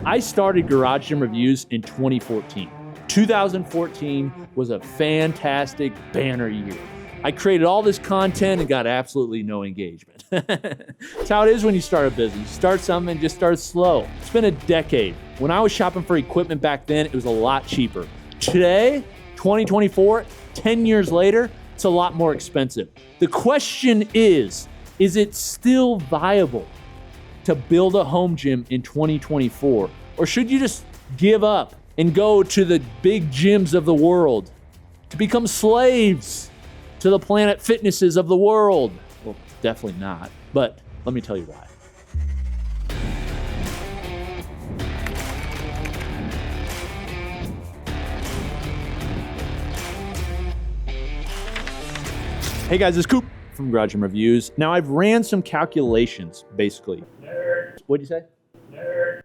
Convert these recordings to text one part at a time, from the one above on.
I started Garage Gym Reviews in 2014. 2014 was a fantastic banner year. I created all this content and got absolutely no engagement. That's how it is when you start a business. You start something and just start slow. It's been a decade. When I was shopping for equipment back then, it was a lot cheaper. Today, 2024, 10 years later, it's a lot more expensive. The question is it still viable to build a home gym in 2024? Or should you just give up and go to the big gyms of the world to become slaves to the Planet Fitnesses of the world? Well, definitely not, but let me tell you why. Hey guys, it's Coop from Garage Gym Reviews. Now I've ran some calculations, basically. Nerd. What'd you say? Nerd.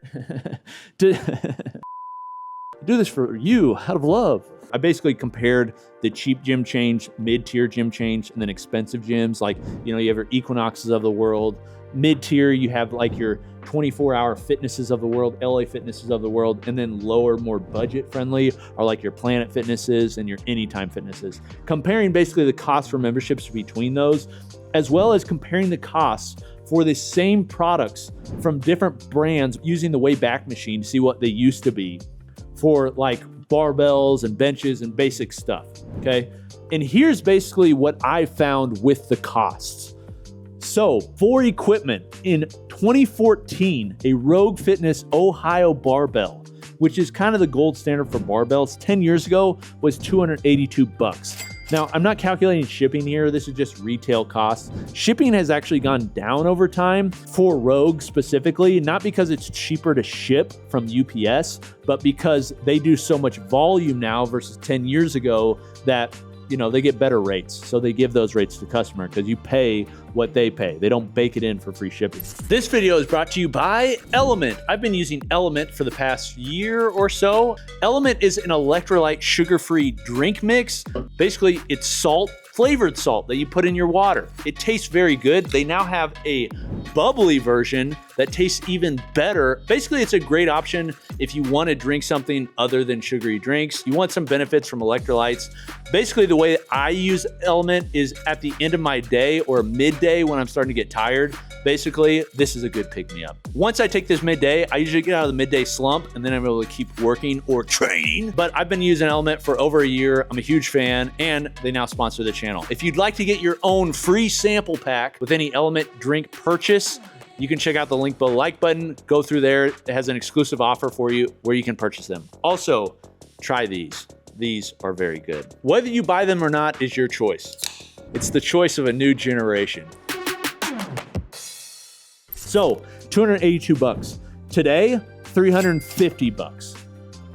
Do this for you out of love. I basically compared the cheap gym chains, mid-tier gym chains, and then expensive gyms. Like, you have your Equinoxes of the world. Mid-tier, you have like your 24-hour fitnesses of the world, LA Fitnesses of the world, and then lower, more budget-friendly are like your Planet Fitnesses and your Anytime Fitnesses. Comparing basically the cost for memberships between those, as well as comparing the costs for the same products from different brands using the Wayback Machine to see what they used to be for like barbells and benches and basic stuff, okay? And here's basically what I found with the costs. So for equipment, in 2014, a Rogue Fitness Ohio barbell, which is kind of the gold standard for barbells, 10 years ago was $282. Now, I'm not calculating shipping here. This is just retail costs. Shipping has actually gone down over time for Rogue specifically, not because it's cheaper to ship from UPS, but because they do so much volume now versus 10 years ago that they get better rates. So they give those rates to the customer because you pay what they pay. They don't bake it in for free shipping. This video is brought to you by Element. I've been using Element for the past year or so. Element is an electrolyte sugar-free drink mix. Basically, it's salt, flavored salt that you put in your water. It tastes very good. They now have a bubbly version that tastes even better. Basically, it's a great option if you want to drink something other than sugary drinks. You want some benefits from electrolytes. Basically, the way I use Element is at the end of my day or midday when I'm starting to get tired. Basically, this is a good pick-me-up. Once I take this midday, I usually get out of the midday slump and then I'm able to keep working or training. But I've been using Element for over a year. I'm a huge fan and they now sponsor the channel. If you'd like to get your own free sample pack with any Element drink purchase, you can check out the link below, like button, go through there. It has an exclusive offer for you where you can purchase them. Also, try these. These are very good. Whether you buy them or not is your choice. It's the choice of a new generation. So, $282. Today, $350.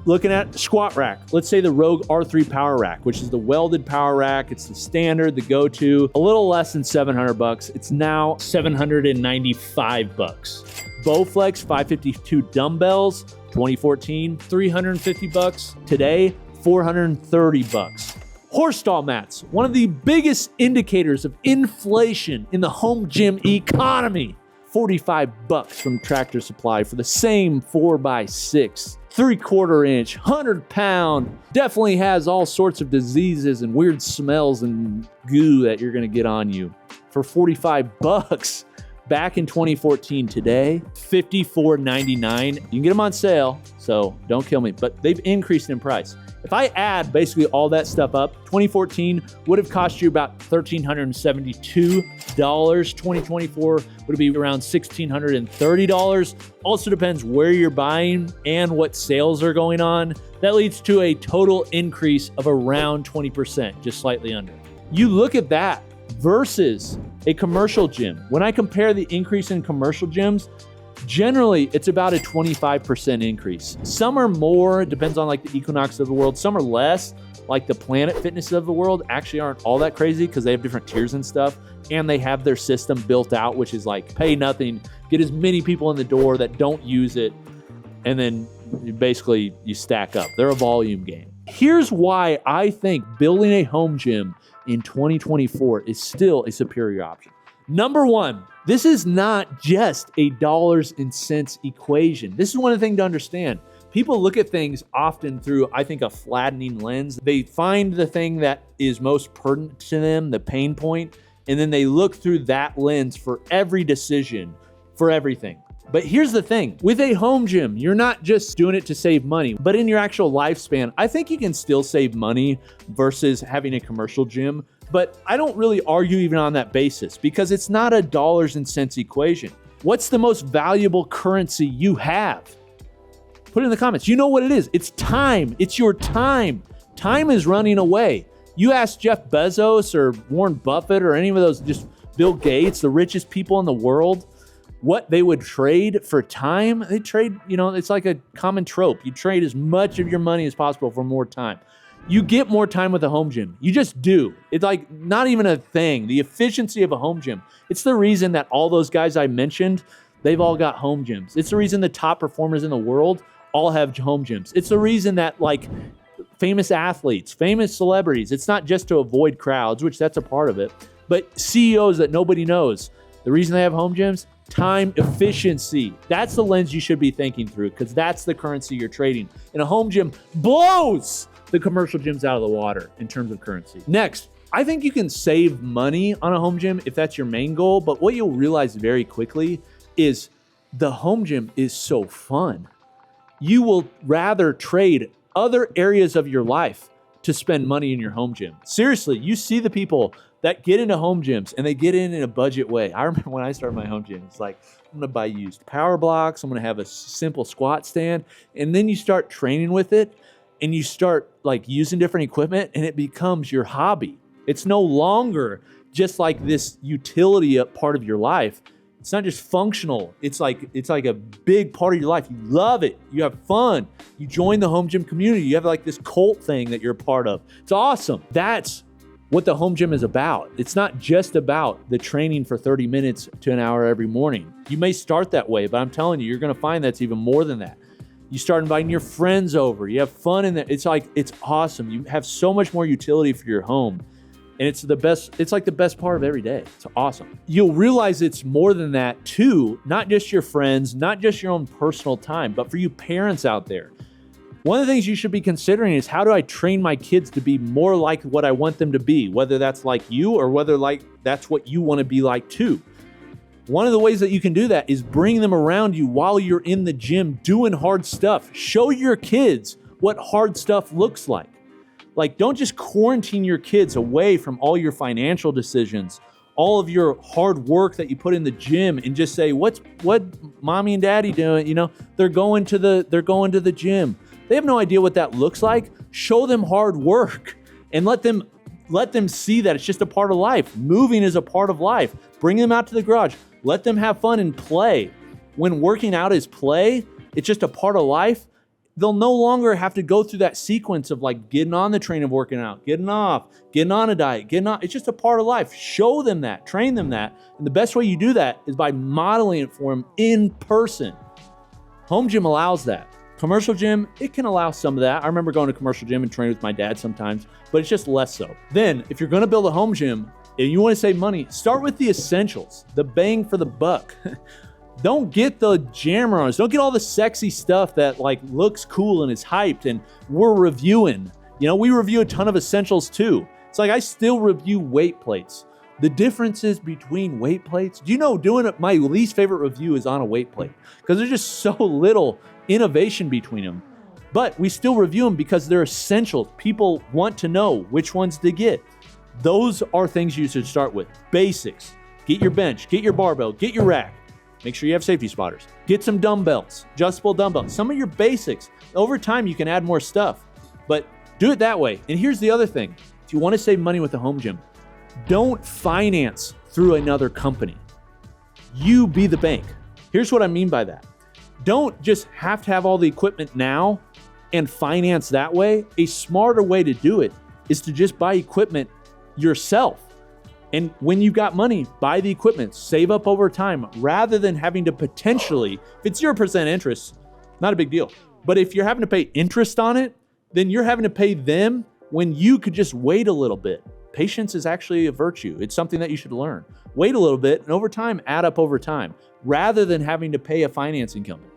Looking at squat rack, let's say the Rogue R3 Power Rack, which is the welded power rack. It's the standard, the go-to, a little less than $700. It's now $795. Bowflex 552 dumbbells, 2014, $350. Today, $430. Horse stall mats, one of the biggest indicators of inflation in the home gym economy. $45 from Tractor Supply for the same 4x6, 3/4 inch, 100-pound. Definitely has all sorts of diseases and weird smells and goo that you're gonna get on you for $45. Back in 2014, today, $54.99. You can get them on sale, so don't kill me, but they've increased in price. If I add basically all that stuff up, 2014 would have cost you about $1,372. 2024 would be around $1,630. Also depends where you're buying and what sales are going on. That leads to a total increase of around 20%, just slightly under. You look at that versus a commercial gym. When I compare the increase in commercial gyms, generally it's about a 25% increase. Some are more, it depends on like the Equinox of the world. Some are less, like the Planet Fitness of the world actually aren't all that crazy because they have different tiers and stuff. And they have their system built out, which is like pay nothing, get as many people in the door that don't use it. And then basically you stack up. They're a volume game. Here's why I think building a home gym in 2024 is still a superior option. Number one, This is not just a dollars and cents equation. This is one of the things to understand. People look at things often through, I think, a flattening lens. They find the thing that is most pertinent to them, the pain point, and then they look through that lens for every decision, for everything. But here's the thing, with a home gym, you're not just doing it to save money, but in your actual lifespan, I think you can still save money versus having a commercial gym. But I don't really argue even on that basis because it's not a dollars and cents equation. What's the most valuable currency you have? Put it in the comments. You know what it is. It's time. It's your time. Time is running away. You ask Jeff Bezos or Warren Buffett or any of those, just Bill Gates, the richest people in the world, what they would trade for time. They trade, it's like a common trope. You trade as much of your money as possible for more time. You get more time with a home gym. You just do. It's like not even a thing. The efficiency of a home gym. It's the reason that all those guys I mentioned, they've all got home gyms. It's the reason the top performers in the world all have home gyms. It's the reason that famous athletes, famous celebrities, it's not just to avoid crowds, which that's a part of it, but CEOs that nobody knows. The reason they have home gyms, time efficiency. That's the lens you should be thinking through because that's the currency you're trading. And a home gym blows the commercial gyms out of the water in terms of currency. Next, I think you can save money on a home gym if that's your main goal, but what you'll realize very quickly is the home gym is so fun. You will rather trade other areas of your life to spend money in your home gym. Seriously, you see the people that get into home gyms and they get in a budget way. I remember when I started my home gym, it's like, I'm gonna buy used power blocks, I'm gonna have a simple squat stand, and then you start training with it and you start using different equipment and it becomes your hobby. It's no longer just like this utility part of your life. It's not just functional. It's like a big part of your life. You love it. You have fun. You join the home gym community. You have this cult thing that you're a part of. It's awesome. That's what the home gym is about. It's not just about the training for 30 minutes to an hour every morning. You may start that way, but I'm telling you, you're going to find that's even more than that. You start inviting your friends over. You have fun in there. It's awesome. You have so much more utility for your home. And it's the best part of every day. It's awesome. You'll realize it's more than that too, not just your friends, not just your own personal time, but for you parents out there. One of the things you should be considering is how do I train my kids to be more like what I want them to be, whether that's like you or whether that's what you want to be like too. One of the ways that you can do that is bring them around you while you're in the gym doing hard stuff. Show your kids what hard stuff looks like. Don't just quarantine your kids away from all your financial decisions, all of your hard work that you put in the gym, and just say, what mommy and daddy doing? They're going to the gym. They have no idea what that looks like. Show them hard work and let them see that it's just a part of life. Moving is a part of life. Bring them out to the garage. Let them have fun and play. When working out is play, it's just a part of life. They'll no longer have to go through that sequence of getting on the train of working out, getting off, getting on a diet, getting on. It's just a part of life. Show them that, train them that. And the best way you do that is by modeling it for them in person. Home gym allows that. Commercial gym, it can allow some of that. I remember going to commercial gym and training with my dad sometimes, but it's just less so. Then if you're gonna build a home gym and you wanna save money, start with the essentials, the bang for the buck. Don't get the jammer-ons. Don't get all the sexy stuff that looks cool and is hyped and we're reviewing. We review a ton of essentials too. It's I still review weight plates. The differences between weight plates. Do you know my least favorite review is on a weight plate because there's just so little innovation between them. But we still review them because they're essentials. People want to know which ones to get. Those are things you should start with. Basics. Get your bench, get your barbell, get your rack. Make sure you have safety spotters. Get some dumbbells, adjustable dumbbells, some of your basics. Over time, you can add more stuff, but do it that way. And here's the other thing. If you want to save money with a home gym, don't finance through another company. You be the bank. Here's what I mean by that. Don't just have to have all the equipment now and finance that way. A smarter way to do it is to just buy equipment yourself. And when you've got money, buy the equipment, save up over time, rather than having to potentially, if it's 0% interest, not a big deal. But if you're having to pay interest on it, then you're having to pay them when you could just wait a little bit. patience is actually a virtue. It's something that you should learn. Wait a little bit, and over time, add up over time, rather than having to pay a financing company.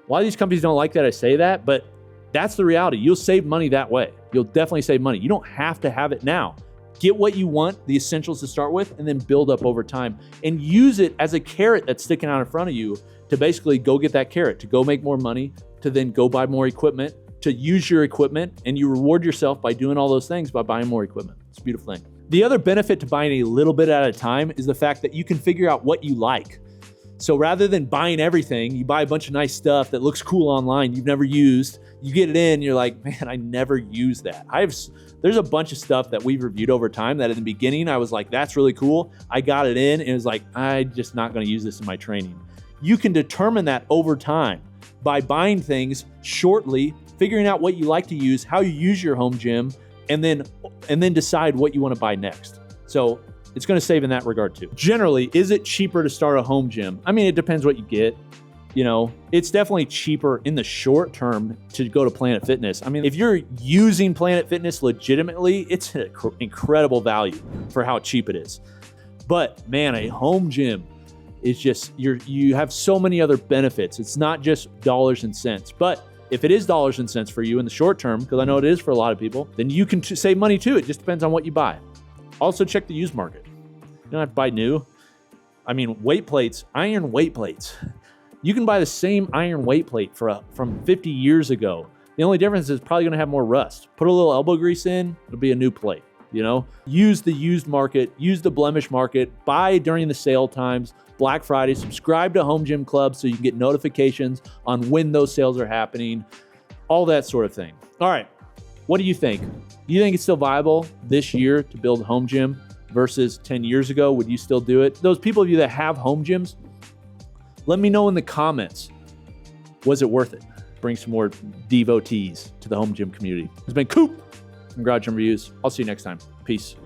A lot of these companies don't like that I say that, but that's the reality. You'll save money that way. You'll definitely save money. You don't have to have it now. Get what you want, the essentials to start with, and then build up over time. And use it as a carrot that's sticking out in front of you to basically go get that carrot, to go make more money, to then go buy more equipment, to use your equipment, and you reward yourself by doing all those things by buying more equipment. It's a beautiful thing. The other benefit to buying a little bit at a time is the fact that you can figure out what you like. So rather than buying everything, you buy a bunch of nice stuff that looks cool online you've never used, you get it in, you're like, man, I never use that. There's a bunch of stuff that we've reviewed over time that in the beginning, I was like, that's really cool. I got it in and it was like, I'm just not gonna use this in my training. You can determine that over time by buying things shortly, figuring out what you like to use, how you use your home gym, and then decide what you wanna buy next. So it's gonna save in that regard too. Generally, is it cheaper to start a home gym? I mean, it depends what you get. You know, it's definitely cheaper in the short term to go to Planet Fitness. I mean, if you're using Planet Fitness legitimately, it's an incredible value for how cheap it is. But man, a home gym is just, you have so many other benefits. It's not just dollars and cents, but if it is dollars and cents for you in the short term, because I know it is for a lot of people, then you can save money too. It just depends on what you buy. Also check the used market. You don't have to buy new. I mean, weight plates, iron weight plates. You can buy the same iron weight plate from 50 years ago. The only difference is probably gonna have more rust. Put a little elbow grease in, it'll be a new plate, you know? Use the used market, use the blemish market, buy during the sale times, Black Friday, subscribe to Home Gym Club so you can get notifications on when those sales are happening, all that sort of thing. All right, what do you think? Do you think it's still viable this year to build a home gym versus 10 years ago? Would you still do it? Those people of you that have home gyms, let me know in the comments, was it worth it? Bring some more devotees to the home gym community. It's been Coop from Garage Gym Reviews. I'll see you next time. Peace.